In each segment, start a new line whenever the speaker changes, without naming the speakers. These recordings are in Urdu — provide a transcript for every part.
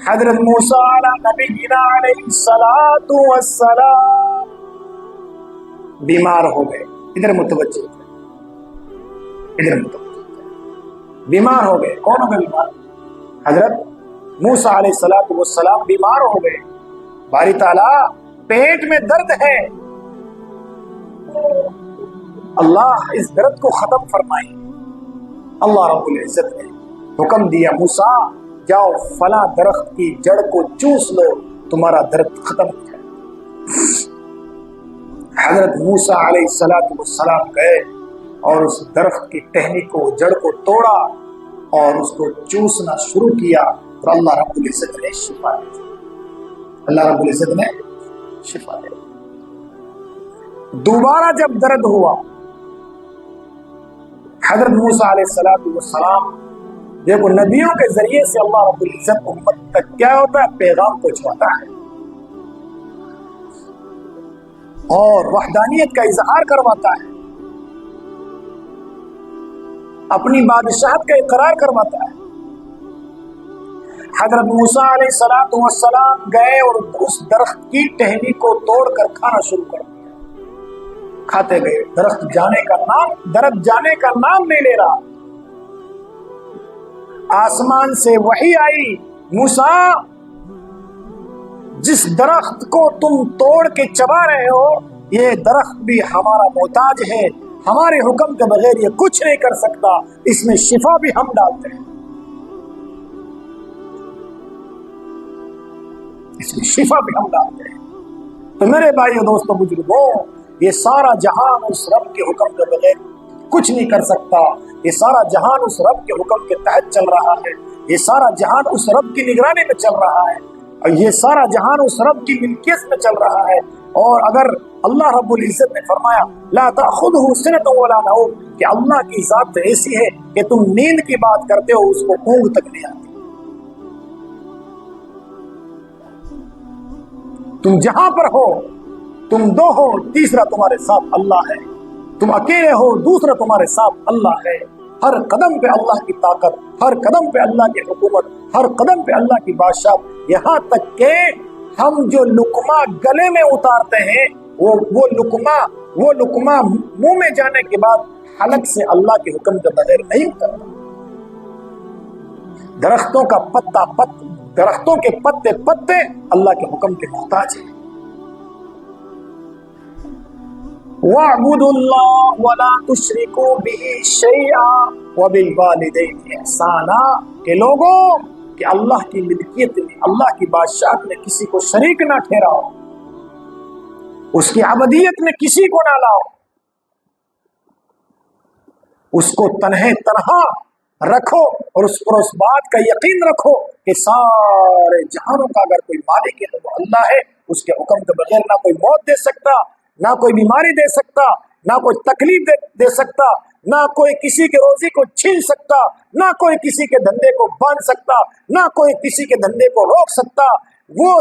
حضرت موسیٰ علی نبینا علیہ الصلوۃ والسلام بیمار ہو گئے. ادھر متوجہ بیمار ہو گئے. کون ہو گئے بیمار؟ حضرت موسیٰ علیہ السلام بیمار ہو گئے. باری تعالیٰ پیٹ میں درد ہے، اللہ اس درد کو ختم فرمائے. اللہ رب العزت نے حکم دیا موسیٰ جاؤ فلاں درخت کی جڑ کو چوس لو، تمہارا درد ختم ہو جائے. حضرت موسیٰ علیہ السلام گئے اور اس درخت کی ٹہنی کو جڑ کو توڑا اور اس کو چوسنا شروع کیا اور اللہ رب العزت نے شفا دی. اللہ رب العزت نے شفا دی. دوبارہ جب درد ہوا حضرت موسیٰ علیہ السلام، دیکھو نبیوں کے ذریعے سے اللہ رب العزت امت تک کیا ہوتا ہے؟ پیغام پہنچواتا ہے اور وحدانیت کا اظہار کرواتا ہے، اپنی بادشاہت کا اقرار کرواتا ہے. حضرت موسیٰ علیہ السلام گئے اور اس درخت کی ٹہنی کو توڑ کر کھانا شروع کر دیا. کھاتے گئے. درد جانے کا نام نہیں لے رہا. آسمان سے وحی آئی، موسیٰ جس درخت کو تم توڑ کے چبا رہے ہو یہ درخت بھی ہمارا محتاج ہے، ہمارے حکم کے بغیر یہ کچھ نہیں کر سکتا، اس میں شفا بھی ہم ڈالتے ہیں، اس میں شفا بھی ہم ڈالتے ہیں. تو میرے بھائیو دوستو بزرگوں، یہ سارا جہان اس رب کے حکم کے بغیر کچھ نہیں کر سکتا. یہ سارا جہان اس رب کے حکم کے تحت چل رہا ہے. یہ سارا جہان اس رب کی نگرانی میں چل رہا ہے اور یہ سارا جہان اس رب کی ملکیت میں چل رہا ہے. اور اگر اللہ رب العزت نے فرمایا لا تأخذہ سنۃ ولا نوم کہ اللہ کی ذات ایسی ہے کہ تم نیند کی بات کرتے ہو اس کو اونگ تک نہیں آتی. تم جہاں پر ہو، تم دو ہو، تیسرا تمہارے ساتھ اللہ ہے. تم اکیلے ہو، دوسرا تمہارے ساتھ اللہ ہے. ہر قدم پہ اللہ کی طاقت، ہر قدم پہ اللہ کی حکومت، ہر قدم پہ اللہ کی بادشاہ. یہاں تک کہ ہم جو لقمہ گلے میں اتارتے ہیں وہ لقمہ منہ میں جانے کے بعد حلق سے اللہ کے حکم کے بغیر نہیں اترتا. درختوں کے پتے اللہ کے حکم کے محتاج ہیں. وَاعْبُدُوا اللَّهَ وَلَا تُشْرِكُوا بِهِ شَيْئًا وَبِالْوَالِدَيْنِ إِحْسَانًا کہ لوگوں کہ اللہ کی ملکیت میں، اللہ کی بادشاہت میں کسی کو شریک نہ ٹھہراؤ، اس کی عبدیت میں کسی کو نہ لاؤ، اس کو تنہا رکھو اور اس پر اس بات کا یقین رکھو کہ سارے جہانوں کا اگر کوئی مالک ہے تو وہ اللہ ہے. اس کے حکم کے بغیر نہ کوئی موت دے سکتا، نہ کوئی بیماری دے سکتا، نہ کوئی تکلیف دے سکتا، نہ کوئی کسی کے روزی کو چھین سکتا، نہ کوئی کسی کے دھندے کو باندھ سکتا، نہ کوئی کسی کے دھندے کو روک سکتا. وہ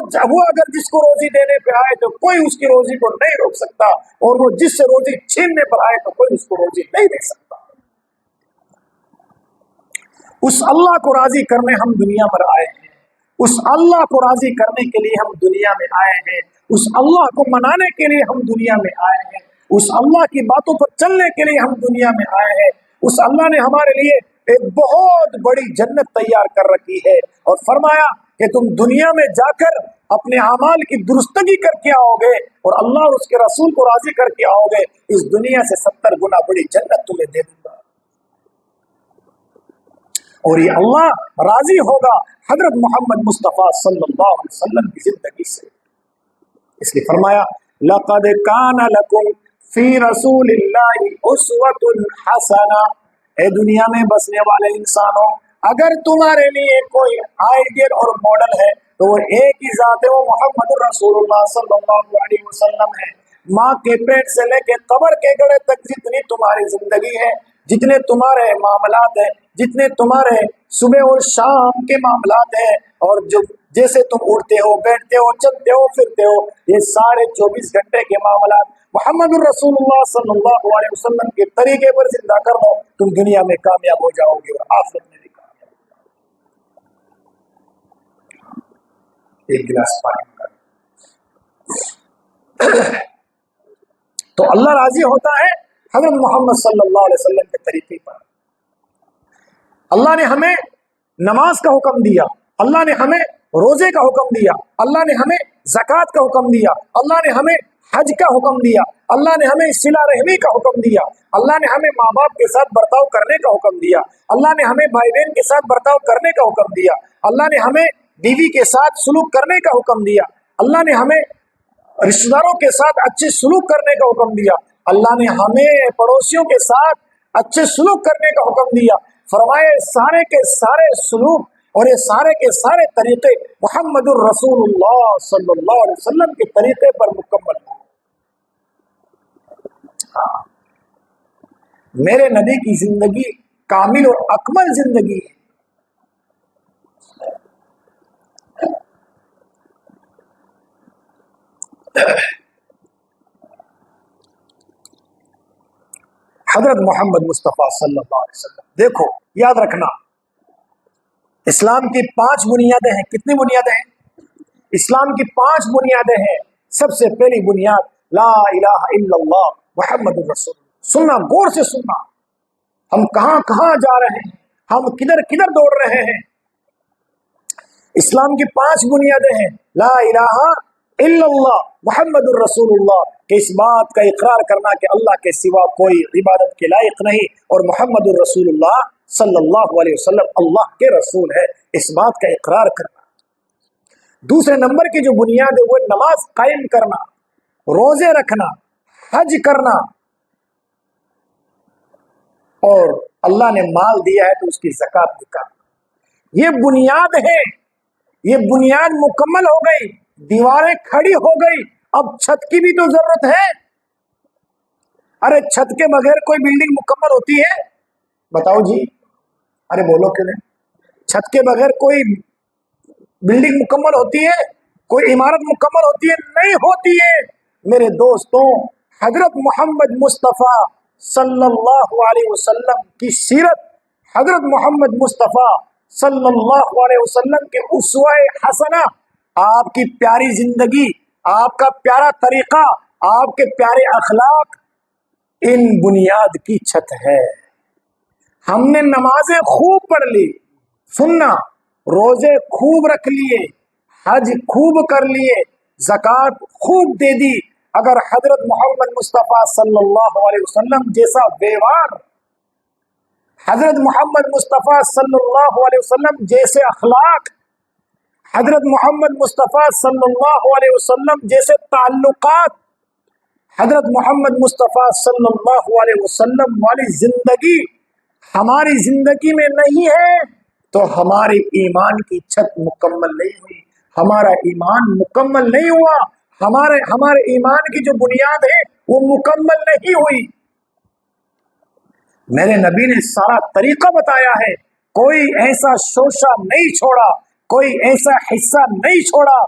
اگر جس کو روزی دینے پہ آئے تو کوئی اس کی روزی کو نہیں روک سکتا، اور وہ جس سے روزی چھیننے پر آئے تو کوئی اس کو روزی نہیں دے سکتا. اس اللہ کو راضی کرنے ہم دنیا پر آئے ہیں، اس اللہ کو راضی کرنے کے لیے ہم دنیا میں آئے ہیں، اس اللہ کو منانے کے لیے ہم دنیا میں آئے ہیں، اس اللہ کی باتوں پر چلنے کے لیے ہم دنیا میں آئے ہیں. اس اللہ نے ہمارے لیے ایک بہت بڑی جنت تیار کر رکھی ہے اور فرمایا کہ تم دنیا میں جا کر اپنے اعمال کی درستگی کر کے آؤ گے اور اللہ اور اس کے رسول کو راضی کر کے آؤ گے، اس دنیا سے 70 گنا بڑی جنت تمہیں دے دوں گا. اور یہ اللہ راضی ہوگا حضرت محمد مصطفیٰ صلی اللہ علیہ وسلم کی زندگی سے. اس لیے فرمایا لَقَدْ كَانَ لَكُمْ فِي رَسُولِ اللَّهِ أُسْوَةٌ حَسَنَةٌ اے دنیا میں بسنے والے انسانوں، اگر تمہارے لیے کوئی آئیڈیل اور ماڈل ہے تو وہ ایک ہی ذات ہے، وہ محمد رسول اللہ صلی اللہ علیہ وسلم ہے. ماں کے پیٹ سے لے کے قبر کے گڑے تک جتنی تمہاری زندگی ہے، جتنے تمہارے معاملات ہیں، جتنے تمہارے صبح اور شام کے معاملات ہیں، اور جو جیسے تم اٹھتے ہو، بیٹھتے ہو، چلتے ہو، پھرتے ہو، یہ سارے 24 گھنٹے کے معاملات محمد رسول اللہ صلی اللہ علیہ وسلم کے طریقے پر زندہ کر دو، تم دنیا میں کامیاب ہو جاؤ گے اور آخرت میں بھی کامیاب. ایک گلاس پانی کا۔ تو اللہ راضی ہوتا ہے حضرت محمد صلی اللہ علیہ وسلم کے طریقے پر۔ اللہ نے ہمیں نماز کا حکم دیا، اللہ نے ہمیں روزے کا حکم دیا، اللہ نے ہمیں زکوٰۃ کا حکم دیا، اللہ نے ہمیں حج کا حکم دیا، اللہ نے ہمیں صلہ رحمی کا حکم دیا، اللہ نے ہمیں ماں باپ کے ساتھ برتاؤ کرنے کا حکم دیا، اللہ نے ہمیں بھائی بہن کے ساتھ برتاؤ کرنے کا حکم دیا، اللہ نے ہمیں بیوی کے ساتھ سلوک کرنے کا حکم دیا، اللہ نے ہمیں رشتہ داروں کے ساتھ اچھے سلوک کرنے کا حکم دیا، اللہ نے ہمیں پڑوسیوں کے ساتھ اچھے سلوک کرنے کا حکم دیا۔ فرمائے سارے کے سارے سلوک اور یہ سارے کے سارے طریقے محمد الرسول اللہ صلی اللہ علیہ وسلم کے طریقے پر مکمل ہیں۔ میرے نبی کی زندگی کامل اور اکمل زندگی ہے۔ حضرت محمد مصطفیٰ صلی اللہ علیہ وسلم، دیکھو یاد رکھنا، اسلام کی 5 بنیادیں ہیں۔ کتنی بنیادیں ہیں؟ اسلام کی 5 بنیادیں ہیں۔ سب سے پہلی بنیاد لا الہ الا اللہ محمد الرسول۔ سننا، غور سے سننا، ہم کہاں کہاں جا رہے ہیں، ہم کدھر کدھر دوڑ رہے ہیں۔ اسلام کی 5 بنیادیں ہیں، لا الہ الا اللہ محمد الرسول اللہ، کہ اس بات کا اقرار کرنا کہ اللہ کے سوا کوئی عبادت کے لائق نہیں اور محمد الرسول اللہ صلی اللہ علیہ وسلم اللہ کے رسول ہے، اس بات کا اقرار کرنا۔ دوسرے نمبر کی جو بنیاد ہے وہ نماز قائم کرنا، روزے رکھنا، حج کرنا، اور اللہ نے مال دیا ہے تو اس کی زکوٰۃ نکالنا۔ یہ بنیاد ہے، یہ بنیاد مکمل ہو گئی، دیواریں کھڑی ہو گئی، اب چھت کی بھی تو ضرورت ہے۔ ارے چھت کے بغیر کوئی بلڈنگ مکمل ہوتی ہے؟ بتاؤ جی، ارے بولو کیوں نہیں؟ چھت کے بغیر کوئی بلڈنگ مکمل ہوتی ہے؟ کوئی عمارت مکمل ہوتی ہے؟ نہیں ہوتی ہے۔ میرے دوستوں، حضرت محمد مصطفیٰ صلی اللہ علیہ وسلم کی سیرت، حضرت محمد مصطفیٰ صلی اللہ علیہ وسلم کے اسوہ حسنہ، آپ کی پیاری زندگی، آپ کا پیارا طریقہ، آپ کے پیارے اخلاق، ان بنیاد کی چھت ہے۔ ہم نے نمازیں خوب پڑھ لی، سننا، روزے خوب رکھ لیے، حج خوب کر لیے، زکوٰۃ خوب دے دی، اگر حضرت محمد مصطفیٰ صلی اللہ علیہ وسلم جیسا ویوہار، حضرت محمد مصطفیٰ صلی اللہ علیہ وسلم جیسے اخلاق، حضرت محمد مصطفیٰ صلی اللہ علیہ وسلم جیسے تعلقات، حضرت محمد مصطفیٰ صلی اللہ علیہ وسلم والی زندگی ہماری زندگی میں نہیں ہے تو ہماری ایمان کی چھت مکمل نہیں ہوئی، ہمارا ایمان مکمل نہیں ہوا، ہمارے ایمان کی جو بنیاد ہے وہ مکمل نہیں ہوئی۔ میرے نبی نے سارا طریقہ بتایا ہے، کوئی ایسا شوشہ نہیں چھوڑا، کوئی ایسا حصہ نہیں چھوڑا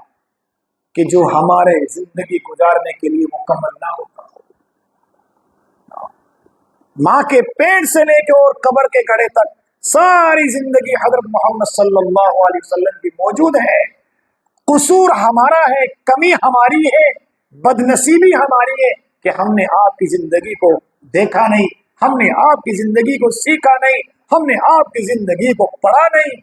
کہ جو ہمارے زندگی گزارنے کے لیے مکمل نہ ہوتا ہو۔ ماں کے پیٹ سے لے کے اور قبر کے گڑھے تک ساری زندگی حضرت محمد صلی اللہ علیہ وسلم کی موجود ہے۔ قصور ہمارا ہے، کمی ہماری ہے، بدنصیبی ہماری ہے کہ ہم نے آپ کی زندگی کو دیکھا نہیں، ہم نے آپ کی زندگی کو سیکھا نہیں، ہم نے آپ کی زندگی کو پڑھا نہیں۔